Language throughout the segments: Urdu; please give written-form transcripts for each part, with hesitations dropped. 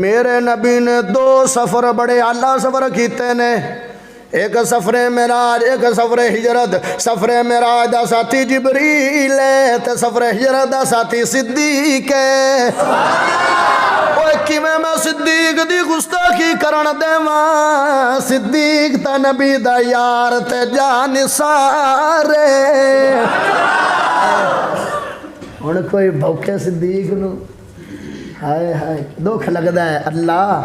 میرے نبی نے 2 سفر بڑے اعلیٰ سفر کیتے نے، ایک سفر معراج، ایک سفر ہجرت۔ سفر معراج دا ساتھی جبریل ہے تے سفر ہجرت دا ساتھی صدیق ہے۔ اوے کیویں میں صدیق دی گستاخی کرن دیواں؟ صدیق تے نبی دا یار تے جان سارے۔ ہن کوئی بھوکے صدیق نو ہائے ہائے دکھ لگدا ہے، اللہ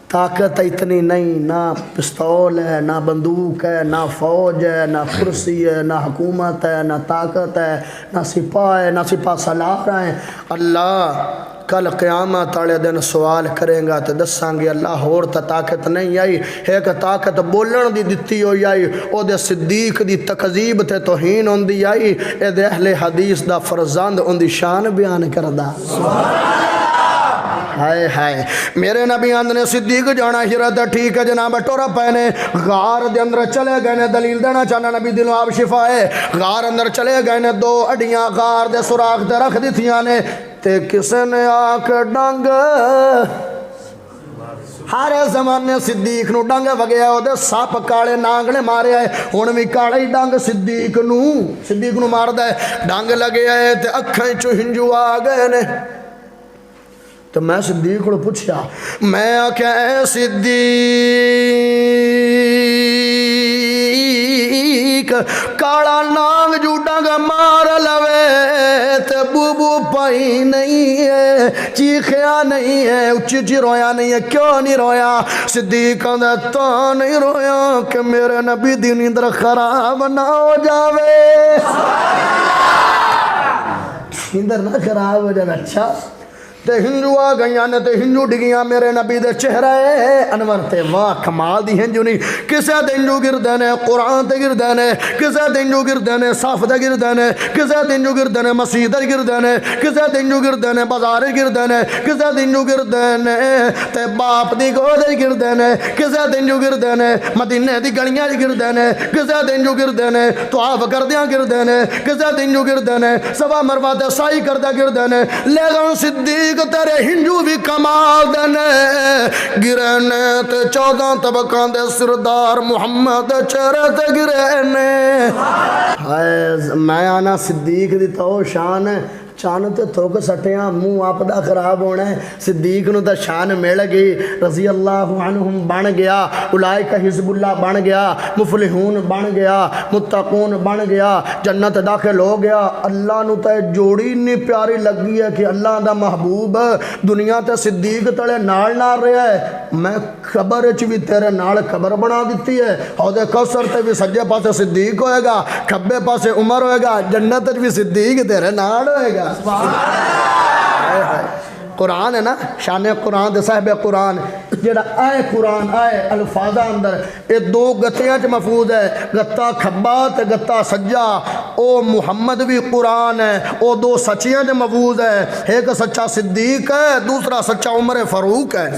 طاقت اتنی نہیں، نہ پستول ہے، نہ بندوق ہے، نہ فوج ہے، نہ کرسی ہے، نہ حکومت ہے، نہ طاقت ہے، نہ سپاہ ہے، نہ سپاہ سالار ہیں۔ اللہ کل قیامت والے دن سوال کریں گا تو دساں گے اللہ ہور تا طاقت نہیں آئی، ایک طاقت بولن دی دتی ہوئی آئی، او دے صدیق دی تکذیب تے توہین ہوندی آئی، اے دے اہل حدیث دا فرزند ان دی شان بیان کردا۔ ہائے ہائے میرے نبی نے صدیق جانا ہجرت ٹھیک ہے جناب، ٹورا پہنے غار دے اندر چلے گئے نے، دلیل دینا چاہنا نبی دلوں آپ شفا ہے۔ غار اندر چلے گئے نے، 2 اڈیاں غار دے سوراخ تے رکھ دیتیاں نے، تے کسے نے آ کے ڈنگ ہر زمانے صدیق نو ڈنگ وگیا، او دے سپ کالے نانگلے مارے آئے، ہن وی کالے ڈنگ صدیق نو ماردا ہے، ڈنگ لگے آئے تے اکھاں چوں ہنجو آ گئے نے۔ تو میں صدیق کو پوچھا، میں آکھیا اے صدیق کالا نانگ جو ڈنگ مار لوے تے بو پائی نہیں ہے، چیخیا نہیں ہے، اچھی رویا نہیں ہے، کیوں نہیں رویا؟ صدیق کہندا تا نہیں رویا کہ میرے نبی دی نیندر خراب نہ ہو جاوے، نیندر نہ خراب ہو جاوے۔ اچھا تے ہنجو آ گئیاں نے، تے ہنجو ڈگیاں میرے نبی دے چہرے انور تے، واہ کمال دی ہنجو نہیں، کسے دے ہنجو گردے نے قرآن تے گردے نے، کسے دے ہنجو گردے نے صف تے گردے نے، کسے دے ہنجو گردے نے مسجد تے گردے نے، کسے دے ہنجو گردے نے بازار گردے نے، کسے دے ہنجو گردے نے تے باپ دی گود گردے نے، کسے دے ہنجو گردے نے مدینے دی گلیاں گردے نے، کسے دے ہنجو گردے نے طواف کردیاں گردے نے، کسے دے ہنجو گردے نے صفا مروہ تے سعی کردے گردے نے۔ لیکن صدیق تیرے ہنجو بھی کمال دینے گرنے تے 14 طبقان دے سردار محمد چہرے تے گرنے۔ ہائے میں آنا صدیق دی تو شان ہے، چانتے تھوک سٹیاں منہ آپ دا خراب ہونا ہے۔ صدیق نو دا شان مل گئی، رضی اللہ عنہم بن گیا، اولئک حزب اللہ بن گیا، مفلحون بن گیا، متقون بن گیا، جنت داخل ہو گیا۔ اللہ نو تے جوڑی نہیں پیاری لگی ہے کہ اللہ دا محبوب دنیا تے صدیق تڑے نال رہا ہے۔ میں خبر بھی تیرے نال خبر بنا دیتی ہے، حوض کوثر تے بھی سجے پاسے صدیق ہوئے گا، کھبے پاسے عمر ہوئے گا، جنت بھی صدیق تیرے نال ہوئے گا۔ قرآن ہے نا، شان قرآن دے صاحب قرآن جڑا آئے قرآن آئے الفاظہ اندر اے 2 گتیاں چ محفوظ ہے، گتا کھبا تے گتا سجا۔ او محمد بھی قرآن ہے، او 2 سچیاں چ محفوظ ہے، ایک سچا صدیق ہے، دوسرا سچا عمر فاروق ہے۔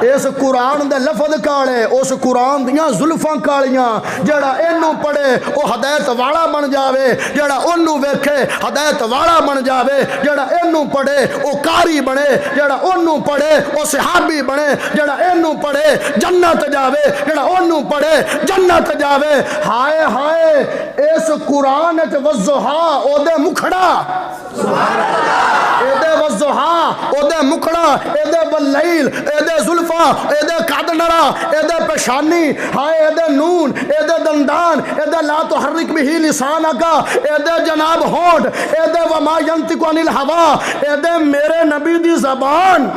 اس قرآن دے لفظ کالے، اس قرآن دیاں زلفاں کالیاں، جڑا اینو پڑھے او ہدایت والا بن جاوے، جڑا اونوں ویکھے ہدایت والا بن جاوے، جڑا اینو پڑھے او قاری بنے، جڑا اونوں پڑھے او صحابی بنے، جڑا اینو پڑھے جنت جاوے، جڑا اونوں پڑھے جنت جاوے۔ ہائے ہائے اس قرآن وچ والضحیٰ او دے مکھڑا، اے دے والضحیٰ او دے مکھڑا، اے دے واللیل اے دے زلفاں، اے دے قد نرا، اے دے پیشانی، ہائے اے دے نون، اے دے دندان، اے دے لا تحرک بہ لسانک، اے دے جناب ہونٹ، اے دے وما ینطق عن الہوا، اے دے میرے نبی دی زبان۔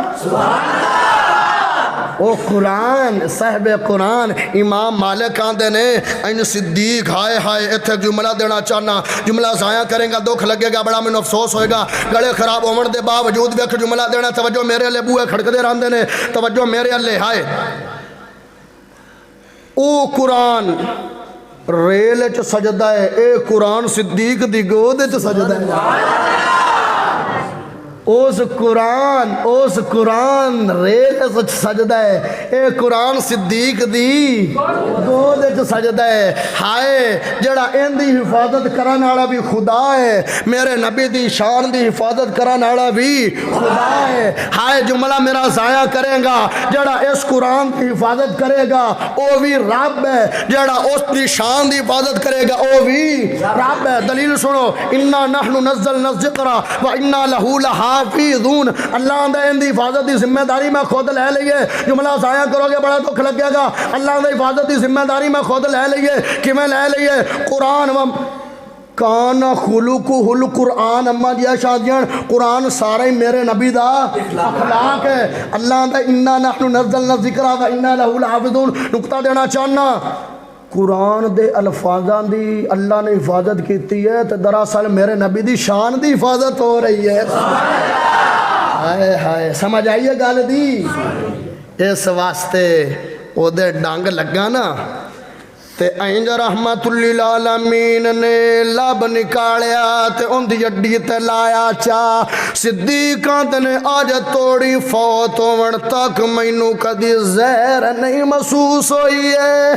او قرآن صاحب قرآن امام مالک آندے نے این صدیق ہائے ہائے اتھے جملہ دینا چاہنا، جملہ ضائع کریں گا دکھ لگے گا، بڑا میں افسوس ہوئے گا، گلے خراب ہونے دے باوجود ویکھ جملہ دینا، توجہ میرے لے بوئے کھڑک دے راندے نے، توجہ میرے لے ہائے۔ او قرآن ریل چ سجدہ ہے، اے قرآن صدیق دی گود چ سجدہ ہے۔ اس قرآن ریل سچ سجدہ ہے، اے قرآن صدیق دی گود وچ سجدہ ہے۔ ہائے جڑا ان دی حفاظت کرن والا بھی خدا ہے، میرے نبی دی شان دی حفاظت کرن والا بھی خدا ہے۔ ہائے جملہ میرا ضائع کرے گا، جڑا اس قرآن کی حفاظت کرے گا وہ بھی رب ہے، جڑا اس دی شان دی حفاظت کرے گا وہ بھی رب ہے۔ دلیل سنو، انا نحن نزلنا الذکر و انا لہ لحافظون، اللہ نے ان دی حفاظت دی ذمہ داری میں خود لے لئیے۔ جملہ ضائع کرو گے بڑا دکھ لگے گا۔ اللہ نے حفاظت دی ذمہ داری میں خود لے لئیے، کیویں لے لئیے؟ قرآن کان خلقہ القرآن، اما جی شادیاں قرآن سارا ہی میرے نبی دا اخلاق ہے۔ اللہ دا انا نحن نزلنا الذکر و انا لہ لحافظون، نقطہ دینا چاہنا قرآن دے الفاظاں دی اللہ نے حفاظت کیتی ہے تو دراصل میرے نبی دی شان دی حفاظت ہو رہی ہے۔ ہائے ہائے سمجھ آئیے گل دی؟ اس واسطے او دے ڈنگ لگا نا تے اینج رحمت للعالمین نے لب نکالیا تے ان دی اڈی تے لایا چا، صدیقاں تے نے آج توڑی فوت ہون تک مینوں کدی زہر نہیں محسوس ہوئی ہے۔